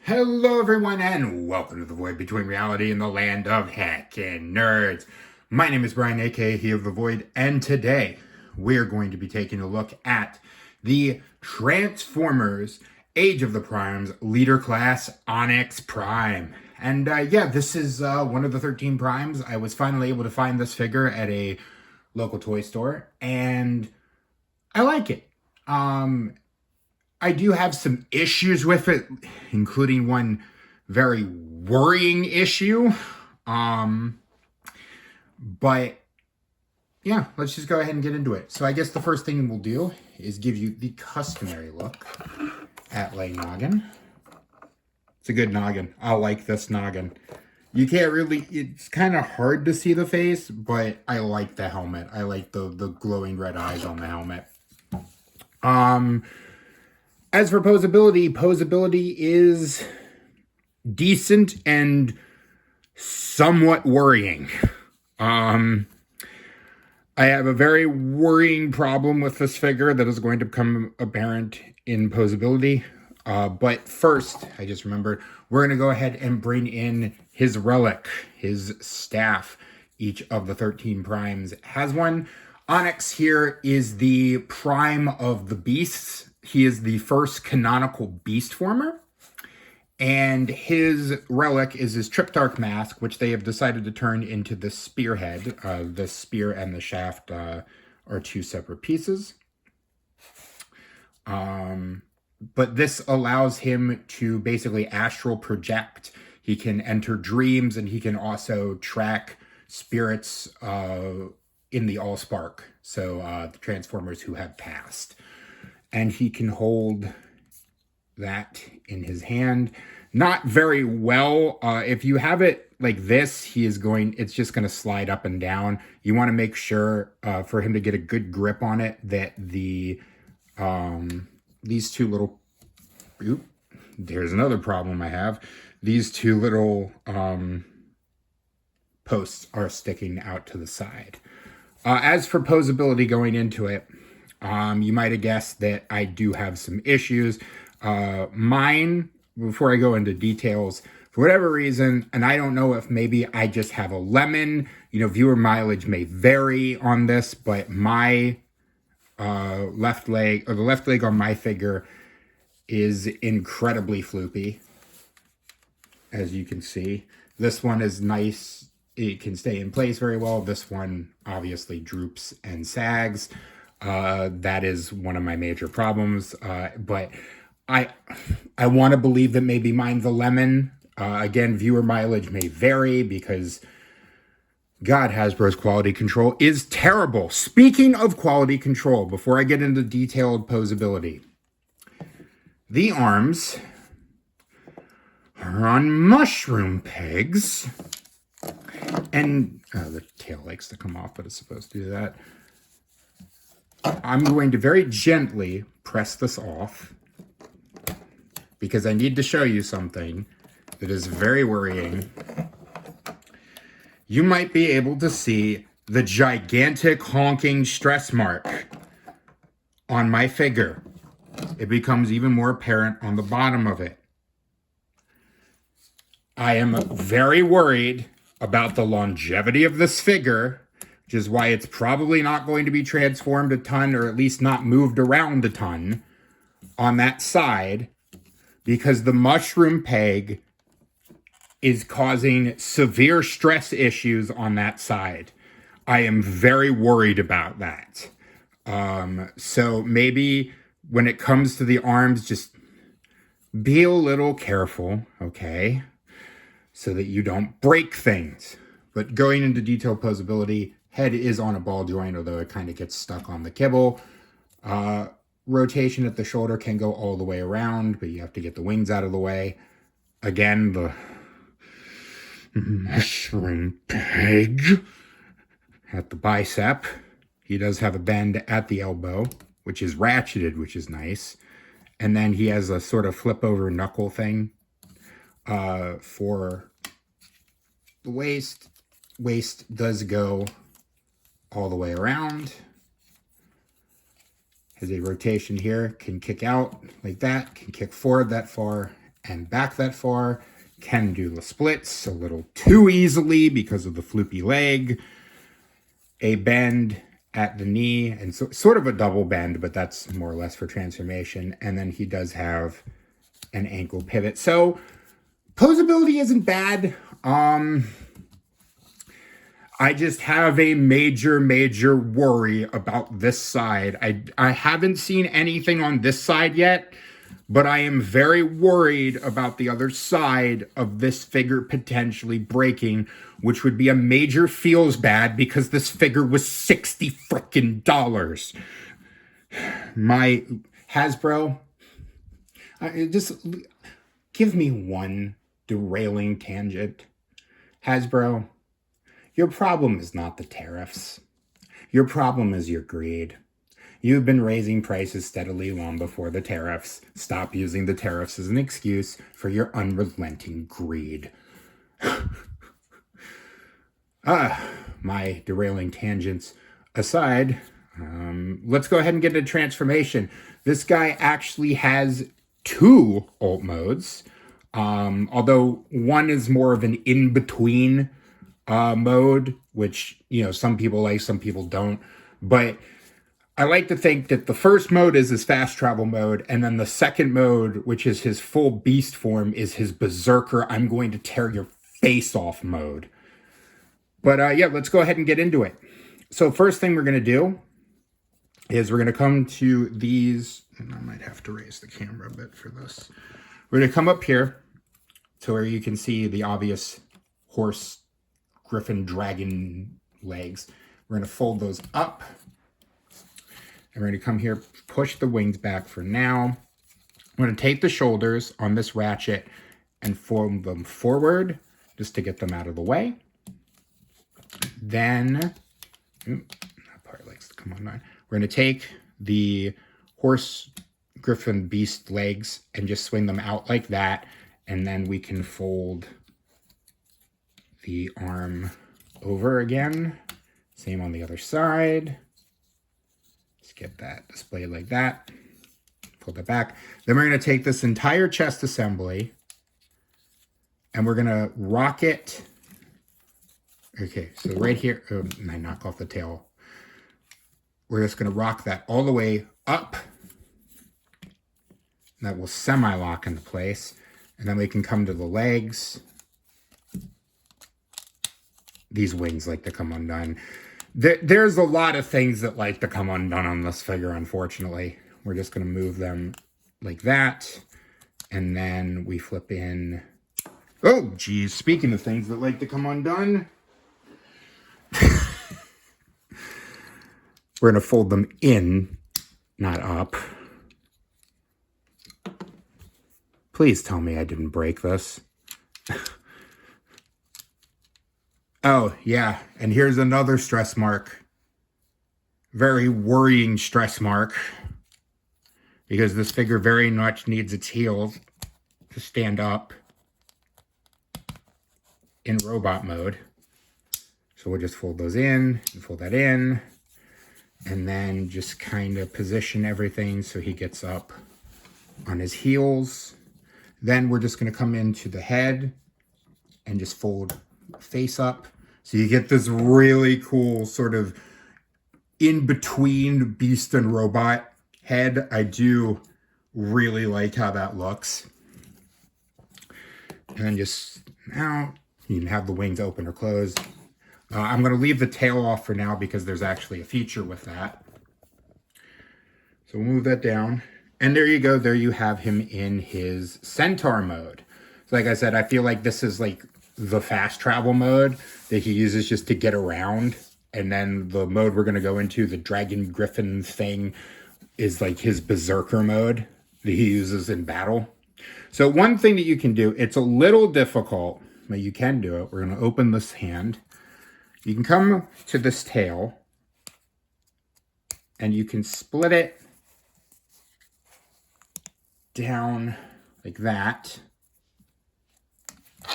Hello everyone and welcome to the Void Between Reality and the Land of Heckin' Nerds. My name is Brian, aka He of the Void, and today we're going to be taking a look at the Transformers Age of the Primes Leader Class Onyx Prime. And this is one of the 13 Primes. I was finally able to find this figure at a local toy store, and I like it. I do have some issues with it, including one very worrying issue. But yeah, let's just go ahead and get into it. So I guess the first thing we'll do is give you the customary look at Lay Noggin. It's a good noggin. I like this noggin. You can't really, it's kind of hard to see the face, but I like the helmet. I like the glowing red eyes on the helmet. As for posability is decent and somewhat worrying. I have a very worrying problem with this figure that is going to become apparent in posability. But first, I just remembered, we're going to go ahead and bring in his relic, his staff. Each of the 13 primes has one. Onyx here is the prime of the beasts. He is the first canonical beast former. And his relic is his Triptarch mask, which they have decided to turn into the spearhead. The spear and the shaft are two separate pieces. But this allows him to basically astral project. He can enter dreams, and he can also track spirits in the Allspark. So the Transformers who have passed. And he can hold that in his hand. Not very well. If you have it like this, it's just going to slide up and down. You want to make sure for him to get a good grip on it that these two little, there's another problem I have. These two little posts are sticking out to the side. As for posability going into it, you might have guessed that I do have some issues. Mine, before I go into details, for whatever reason, and I don't know if maybe I just have a lemon, viewer mileage may vary on this, but my left leg, or the left leg on my figure, is incredibly floopy, as you can see. This one is nice. It can stay in place very well. This one obviously droops and sags. That is one of my major problems. But I want to believe that maybe mine's a lemon. Again, viewer mileage may vary because God, Hasbro's quality control is terrible. Speaking of quality control, before I get into detailed posability, the arms are on mushroom pegs. And the tail likes to come off, but it's supposed to do that. I'm going to very gently press this off because I need to show you something that is very worrying. You might be able to see the gigantic honking stress mark on my figure. It becomes even more apparent on the bottom of it. I am very worried about the longevity of this figure, which is why it's probably not going to be transformed a ton, or at least not moved around a ton on that side, because the mushroom peg is causing severe stress issues on that side. I am very worried about that. So maybe when it comes to the arms, just be a little careful, okay? So that you don't break things. But going into detailed posability, head is on a ball joint, although it kind of gets stuck on the kibble. Rotation at the shoulder can go all the way around, but you have to get the wings out of the way. Again, the mushroom peg at the bicep. He does have a bend at the elbow, which is ratcheted, which is nice. And then he has a sort of flip over knuckle thing for the waist. Waist does go all the way around. Has a rotation here, can kick out like that, can kick forward that far, and back that far. Can do the splits a little too easily because of the floopy leg. A bend at the knee, and so, sort of a double bend, but that's more or less for transformation. And then he does have an ankle pivot. So posability isn't bad. I just have a major worry about this side. I haven't seen anything on this side yet, but I am very worried about the other side of this figure potentially breaking, which would be a major feels bad because this figure was $60 frickin' dollars. My Hasbro, just give me one derailing tangent. Hasbro, your problem is not the tariffs. Your problem is your greed. You've been raising prices steadily long before the tariffs. Stop using the tariffs as an excuse for your unrelenting greed. My derailing tangents aside, let's go ahead and get a transformation. This guy actually has 2 alt modes, although one is more of an in-between mode, which, you know, some people like, some people don't. But I like to think that the first mode is his fast travel mode, and then the second mode, which is his full beast form, is his berserker, I'm going to tear your face off mode. But yeah, let's go ahead and get into it. So first thing we're going to do is we're going to come to these, and I might have to raise the camera a bit for this. We're going to come up here to where you can see the obvious horse, griffin, dragon legs. We're going to fold those up. And we're going to come here, push the wings back for now. I'm going to take the shoulders on this ratchet and fold them forward just to get them out of the way. Then, that part likes to come on. We're going to take the horse, griffin, beast legs and just swing them out like that. And then we can fold the arm over again. Same on the other side. Let's get that displayed like that. Pull that back. Then we're going to take this entire chest assembly and we're going to rock it. Okay, so right here, I knock off the tail. We're just going to rock that all the way up. That will semi-lock into place. And then we can come to the legs. These wings like to come undone. There's a lot of things that like to come undone on this figure, unfortunately. We're just going to move them like that. And then we flip in. Oh, geez. Speaking of things that like to come undone. We're going to fold them in, not up. Please tell me I didn't break this. Oh, yeah. And here's another stress mark. Very worrying stress mark. Because this figure very much needs its heels to stand up in robot mode. So we'll just fold those in and fold that in. And then just kind of position everything so he gets up on his heels. Then we're just going to come into the head and just fold face up. So you get this really cool sort of in-between beast and robot head. I do really like how that looks. And then just now you can have the wings open or closed. I'm going to leave the tail off for now because there's actually a feature with that. So we'll move that down. And there you go. There you have him in his centaur mode. So like I said, I feel like this is like the fast travel mode that he uses just to get around. And then the mode we're going to go into, the dragon griffin thing, is like his berserker mode that he uses in battle. So one thing that you can do, it's a little difficult, but you can do it. We're going to open this hand. You can come to this tail and you can split it down like that.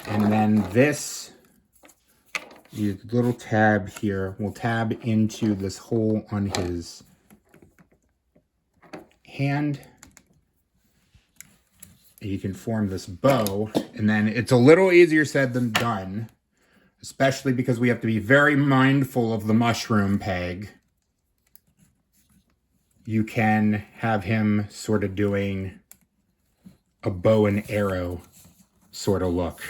And then this little tab here will tab into this hole on his hand. You can form this bow, and then it's a little easier said than done, especially because we have to be very mindful of the mushroom peg. You can have him sort of doing a bow and arrow sort of look.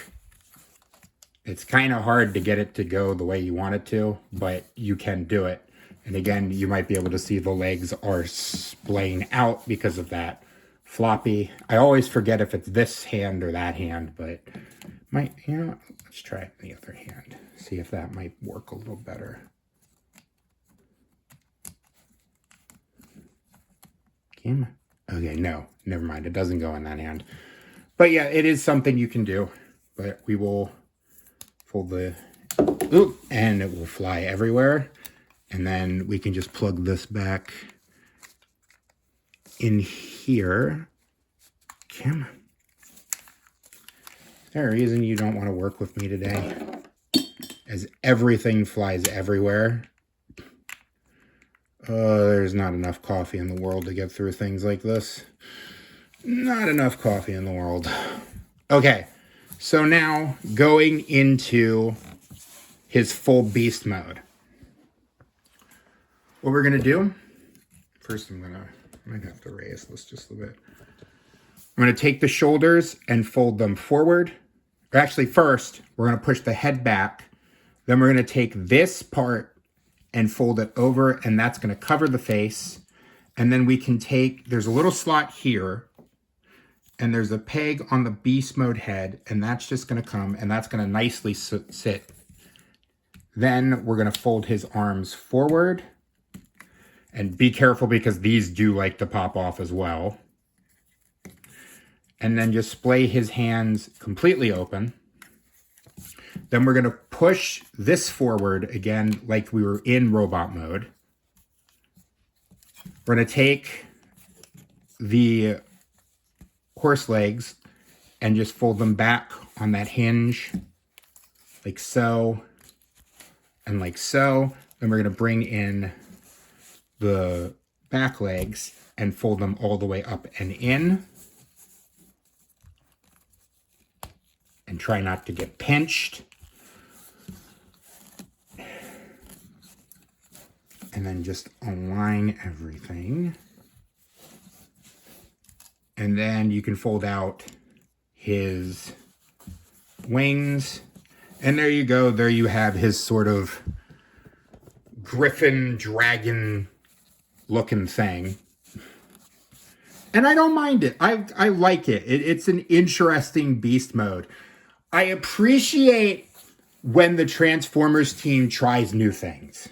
It's kind of hard to get it to go the way you want it to, but you can do it. And again, you might be able to see the legs are splaying out because of that floppy. I always forget if it's this hand or that hand, but you know, let's try it in the other hand. See if that might work a little better. Okay, no, never mind. It doesn't go in that hand. But yeah, it is something you can do. But we will fold the, and it will fly everywhere. And then we can just plug this back in here. Kim, is there a reason you don't want to work with me today? As everything flies everywhere. There's not enough coffee in the world to get through things like this. Not enough coffee in the world. Okay, so now going into his full beast mode. What we're going to do, first I might have to raise this just a bit. I'm going to take the shoulders and fold them forward. Or actually, first, we're going to push the head back. Then we're going to take this part and fold it over, and that's going to cover the face. And then we can take, there's a little slot here, and there's a peg on the beast mode head, and that's just going to come, and that's going to nicely sit. Then we're going to fold his arms forward. And be careful because these do like to pop off as well. And then just splay his hands completely open. Then we're going to push this forward again like we were in robot mode. We're going to take the horse legs and just fold them back on that hinge like so and like so. Then we're going to bring in the back legs and fold them all the way up and in. And try not to get pinched. And then just align everything. And then you can fold out his wings. And there you go. There you have his sort of griffin dragon looking thing. And I don't mind it. I like it. It's an interesting beast mode. I appreciate when the Transformers team tries new things.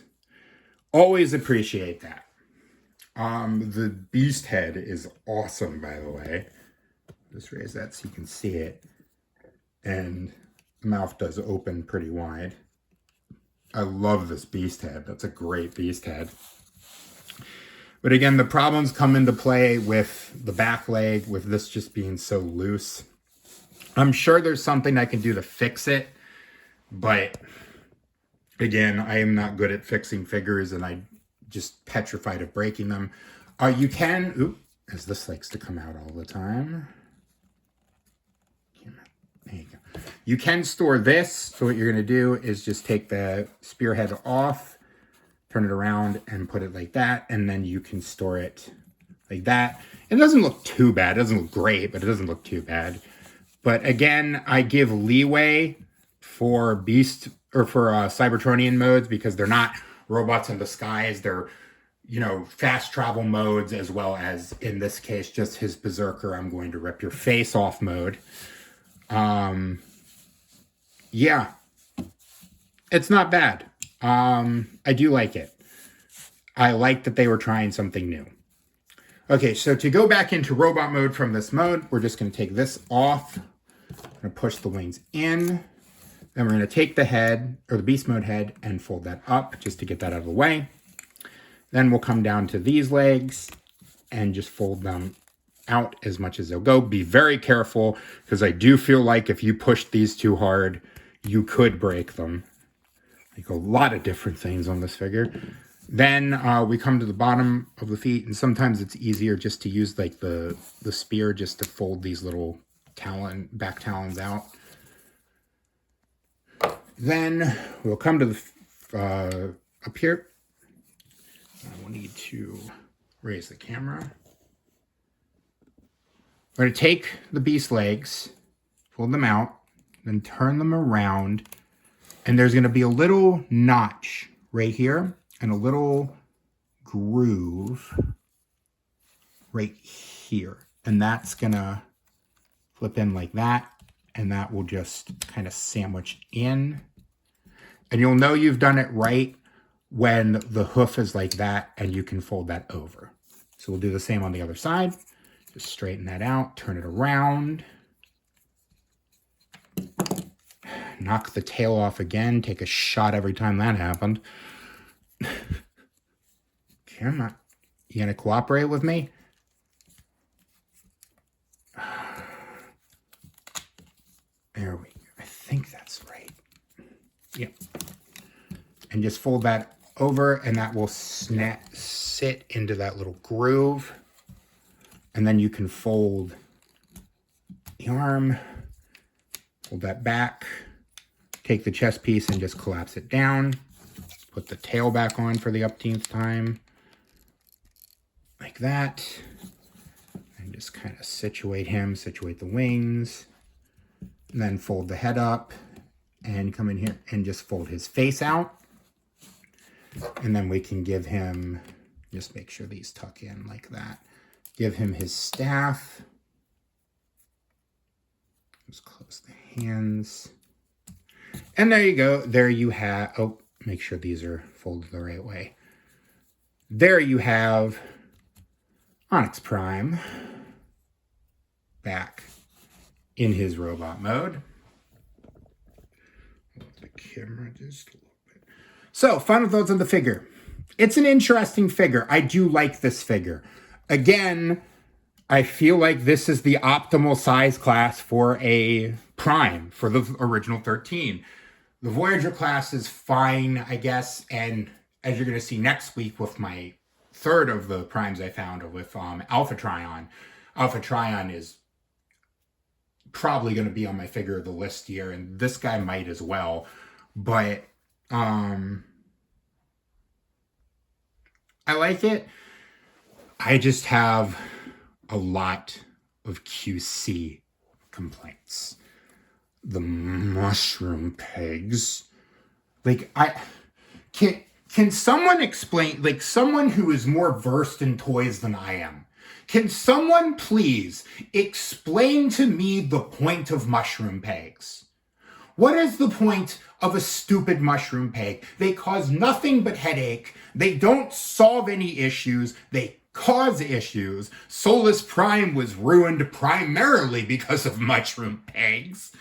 Always appreciate that. The beast head is awesome, by the way. Just raise that so you can see it. And the mouth does open pretty wide. I love this beast head. That's a great beast head. But again, the problems come into play with the back leg, with this just being so loose. I'm sure there's something I can do to fix it, but again, I am not good at fixing figures, and I just petrified of breaking them. You can, as this likes to come out all the time. There you go. You can store this. So what you're going to do is just take the spearhead off, turn it around and put it like that. And then you can store it like that. It doesn't look too bad. It doesn't look great, but it doesn't look too bad. But again, I give leeway for Beast or for Cybertronian modes because they're not robots in disguise. They're, you know, fast travel modes, as well as in this case, just his Berserker, I'm going to rip your face off mode. Yeah, it's not bad. I do like it. I like that they were trying something new. Okay, so to go back into robot mode from this mode, we're just going to take this off. I'm going to push the wings in. Then we're going to take the head, or the beast mode head, and fold that up just to get that out of the way. Then we'll come down to these legs and just fold them out as much as they'll go. Be very careful, because I do feel like if you push these too hard, you could break them. Like a lot of different things on this figure. Then we come to the bottom of the feet, and sometimes it's easier just to use like the spear just to fold these little back talons out. Then we'll come to the up here. I will need to raise the camera. We're going to take the beast legs, fold them out, then turn them around, and there's going to be a little notch right here and a little groove right here. And that's going to flip in like that, and that will just kind of sandwich in. And you'll know you've done it right when the hoof is like that and you can fold that over. So we'll do the same on the other side. Just straighten that out, turn it around. Knock the tail off again. Take a shot every time that happened. Come on. You gonna cooperate with me? There we go. I think that's right. Yep. And just fold that over, and that will sit into that little groove. And then you can fold the arm, fold that back, take the chest piece and just collapse it down. Put the tail back on for the upteenth time, like that. And just kind of situate the wings. And then fold the head up and come in here and just fold his face out. And then we can give him, just make sure these tuck in like that. Give him his staff. Just close the hands. And there you go. There you have, oh, make sure these are folded the right way. There you have Onyx Prime back in his robot mode. The camera just a little bit. So, final thoughts on the figure. It's an interesting figure. I do like this figure. Again, I feel like this is the optimal size class for a Prime, for the original 13. The Voyager class is fine, I guess, and as you're going to see next week with my third of the Primes I found with Alpha Trion. Alpha Trion is probably going to be on my figure of the list here, and this guy might as well. But I like it. I just have a lot of QC complaints. The mushroom pegs. Like, can someone explain, like someone who is more versed in toys than I am, can someone please explain to me the point of mushroom pegs? What is the point of a stupid mushroom peg? They cause nothing but headache. They don't solve any issues. They cause issues. Solus Prime was ruined primarily because of mushroom pegs.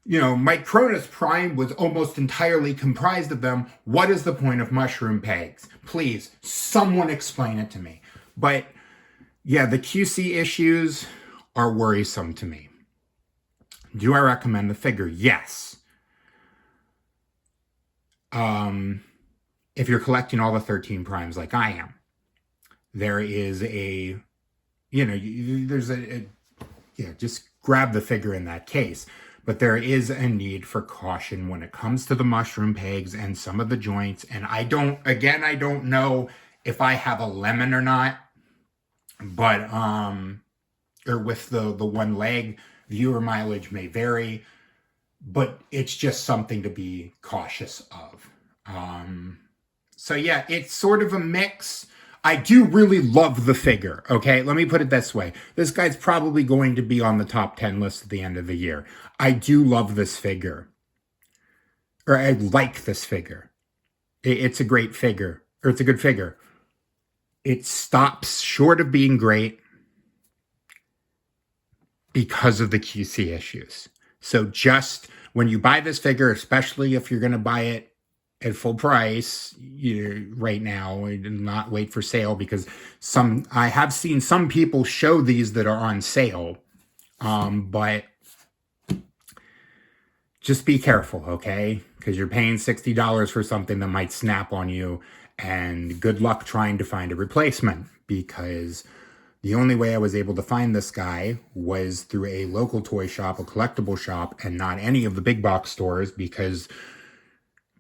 You know, Micronus Prime was almost entirely comprised of them. What is the point of mushroom pegs? Please, someone explain it to me. But yeah, the QC issues are worrisome to me. Do I recommend the figure? Yes. If you're collecting all the 13 primes like I am, there is a, you know, there's yeah, just grab the figure in that case. But there is a need for caution when it comes to the mushroom pegs and some of the joints. And I don't know if I have a lemon or not, but, or with the one leg, viewer mileage may vary, but it's just something to be cautious of. So yeah, it's sort of a mix. I do really love the figure, okay? Let me put it this way. This guy's probably going to be on the top 10 list at the end of the year. I do love this figure. Or I like this figure. It's a great figure. Or it's a good figure. It stops short of being great because of the QC issues. So just when you buy this figure, especially if you're going to buy it at full price right now and not wait for sale, because I have seen some people show these that are on sale, but just be careful, okay? Because you're paying $60 for something that might snap on you, and good luck trying to find a replacement, because The only way I was able to find this guy was through a local toy shop, a collectible shop, and not any of the big box stores, because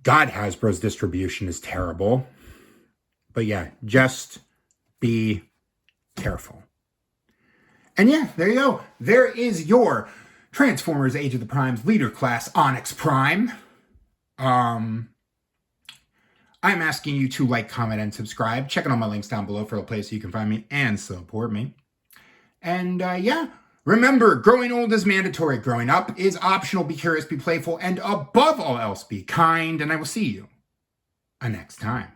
God, Hasbro's distribution is terrible. But yeah, just be careful. And yeah, there you go. There is your Transformers Age of the Primes Leader Class Onyx Prime. I'm asking you to like, comment, and subscribe. Check out all my links down below for a place you can find me and support me. And yeah, remember, growing old is mandatory. Growing up is optional. Be curious, be playful, and above all else, be kind. And I will see you next time.